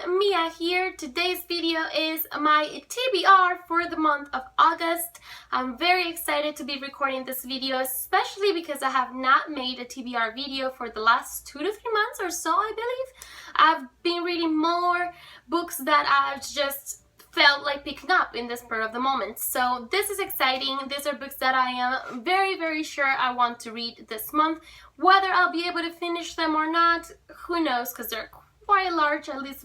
Mia here. Today's video is my TBR for the month of August. I'm very excited to be recording this video, especially because I have not made a TBR video for the last 2 to 3 months or so, I believe. I've been reading more books that I've just felt like picking up in the spur of the moment. So this is exciting. These are books that I am very sure I want to read this month. Whether I'll be able to finish them or not, who knows, because they're quite large, at least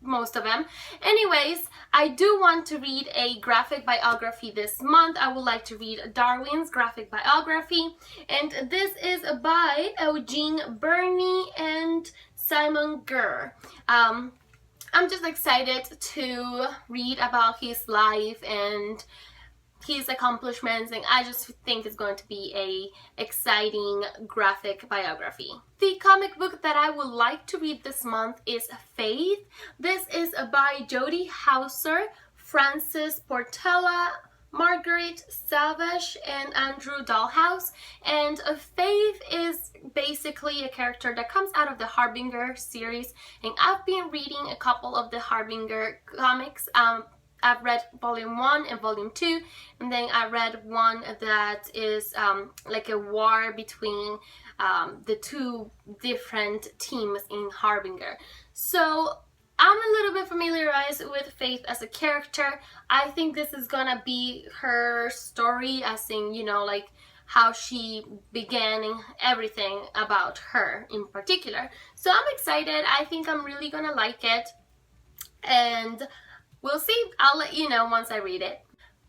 most of them. Anyways, I do want to read a graphic biography this month. I would like to read Darwin's graphic biography, and this is by Eugene Burney and Simon Gurr. I'm just excited to read about his life and his accomplishments, and I just think it's going to be a exciting graphic biography. The comic book that I would like to read this month is Faith. This is by Jody Hauser, Francis Portela, Margaret Savage, and Andrew Dahlhaus. And Faith is basically a character that comes out of the Harbinger series, and I've been reading a couple of the Harbinger comics. I've read volume 1 and volume 2, and then I read one that is like a war between the two different teams in Harbinger. So I'm a little bit familiarized with Faith as a character. I think this is gonna be her story, as in, you know, like how she began and everything about her in particular. So I'm excited. I think I'm really gonna like it, and we'll see. I'll let you know once I read it.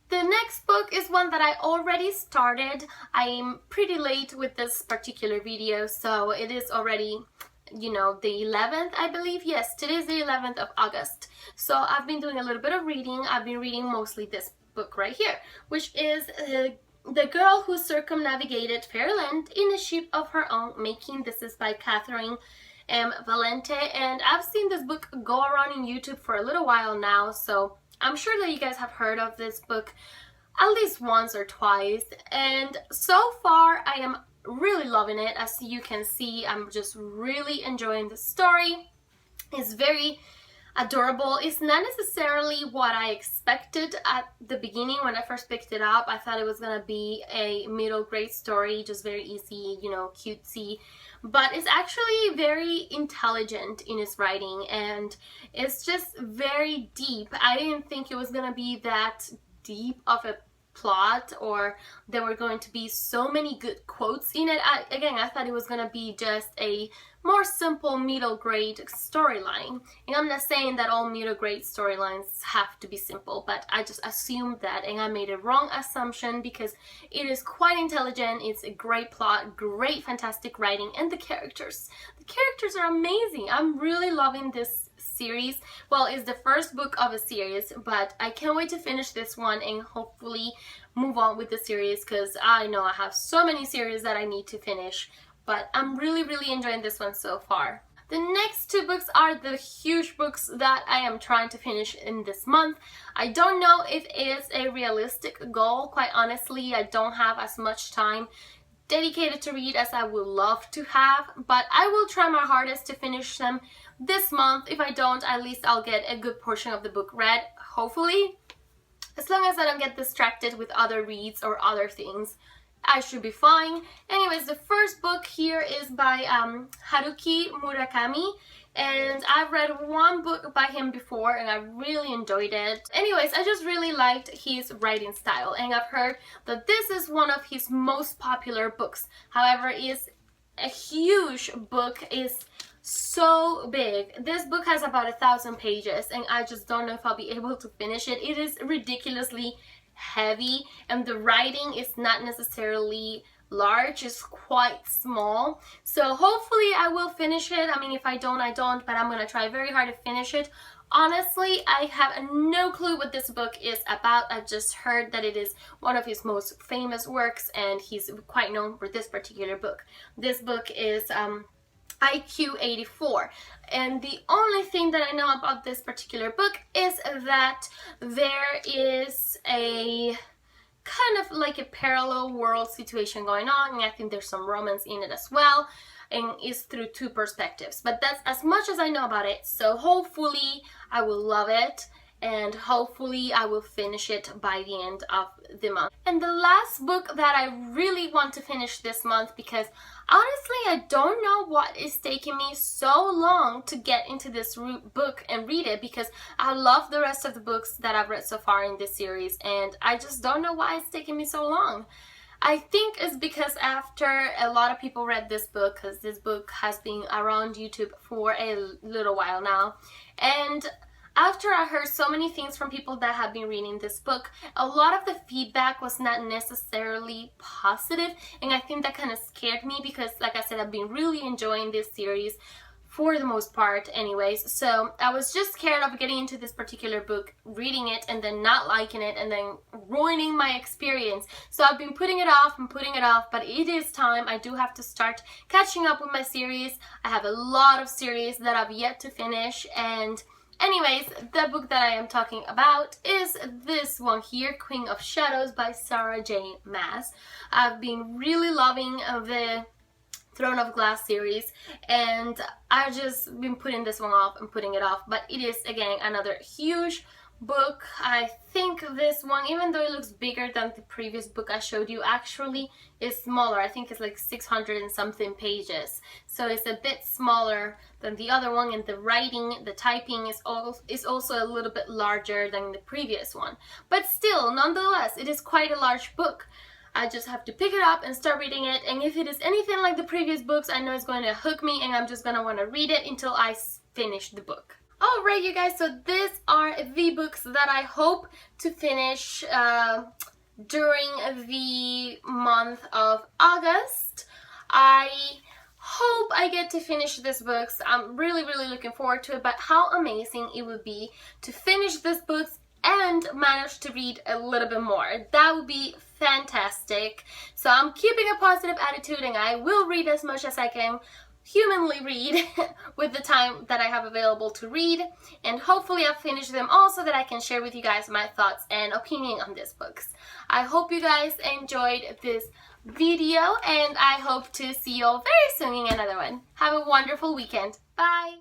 The next book is one that I already started. I'm pretty late with this particular video, so it is already, you know, the 11th, I believe. Yes, today is the 11th of August. So I've been doing a little bit of reading. I've been reading mostly this book right here, which is The Girl Who Circumnavigated Fairyland in a Ship of Her Own Making. This is by Catherine M. Valente, and I've seen this book go around in YouTube for a little while now, so I'm sure that you guys have heard of this book at least once or twice, and so far I am really loving it. As you can see, I'm just really enjoying the story. It's very adorable. It's not necessarily what I expected at the beginning when I first picked it up. I thought it was gonna be a middle grade story, just very easy, you know, cutesy, but it's actually very intelligent in its writing, and it's just very deep. I didn't think it was gonna be that deep of a plot, or there were going to be so many good quotes in it. I thought it was gonna be just a more simple middle grade storyline, and I'm not saying that all middle grade storylines have to be simple, but I just assumed that, and I made a wrong assumption, because it is quite intelligent. It's a great plot, great fantastic writing, and the characters are amazing. I'm really loving this series. Well, it's the first book of a series, but I can't wait to finish this one and hopefully move on with the series, because I know I have so many series that I need to finish, but I'm really enjoying this one so far. The next 2 books are the huge books that I am trying to finish in this month. I don't know if it is a realistic goal. Quite honestly, I don't have as much time dedicated to read as I would love to have, but I will try my hardest to finish them this month. If I don't, at least I'll get a good portion of the book read, hopefully. As long as I don't get distracted with other reads or other things, I should be fine. Anyways, the first book here is by Haruki Murakami, and I've read one book by him before and I really enjoyed it. Anyways, I just really liked his writing style, and I've heard that this is one of his most popular books. However, it's a huge book. It's so big. This book has about 1,000 pages, and I just don't know if I'll be able to finish it. It is ridiculously heavy, and the writing is not necessarily large, it's quite small. So hopefully I will finish it. I mean, if I don't, I don't, but I'm gonna try very hard to finish it. Honestly, I have no clue what this book is about. I've just heard that it is one of his most famous works, and he's quite known for this particular book. This book is IQ 84, and the only thing that I know about this particular book is that there is a kind of like a parallel world situation going on, and I think there's some romance in it as well. and is through two perspectives. But that's as much as I know about it, so hopefully I will love it, and hopefully I will finish it by the end of the month. And the last book that I really want to finish this month, because honestly I don't know what is taking me so long to get into this book and read it, because I love the rest of the books that I've read so far in this series, and I just don't know why it's taking me so long. I think it's because after a lot of people read this book, because this book has been around YouTube for a little while now, and after I heard so many things from people that have been reading this book, a lot of the feedback was not necessarily positive, and I think that kind of scared me, because like I said, I've been really enjoying this series for the most part anyways. So I was just scared of getting into this particular book, reading it, and then not liking it, and then ruining my experience. So I've been putting it off and putting it off, but it is time. I do have to start catching up with my series. I have a lot of series that I've yet to finish, and anyways, the book that I am talking about is this one here, Queen of Shadows by Sarah J. Maas. I've been really loving the Throne of Glass series, and I've just been putting this one off and putting it off, but it is again another huge book. I think this one, even though it looks bigger than the previous book I showed you, actually is smaller. I think it's like 600 and something pages, so it's a bit smaller than the other one, and the writing, the typing is also a little bit larger than the previous one, but still, nonetheless, it is quite a large book. I just have to pick it up and start reading it, and if it is anything like the previous books, I know it's going to hook me, and I'm just going to want to read it until I finish the book. Alright you guys, so these are the books that I hope to finish during the month of August. I hope I get to finish these books. I'm really looking forward to it, but how amazing it would be to finish these books and manage to read a little bit more. That would be fantastic. So I'm keeping a positive attitude, and I will read as much as I can humanly read with the time that I have available to read, and hopefully I'll finish them all so that I can share with you guys my thoughts and opinion on these books. I hope you guys enjoyed this video, and I hope to see you all very soon in another one. Have a wonderful weekend. Bye!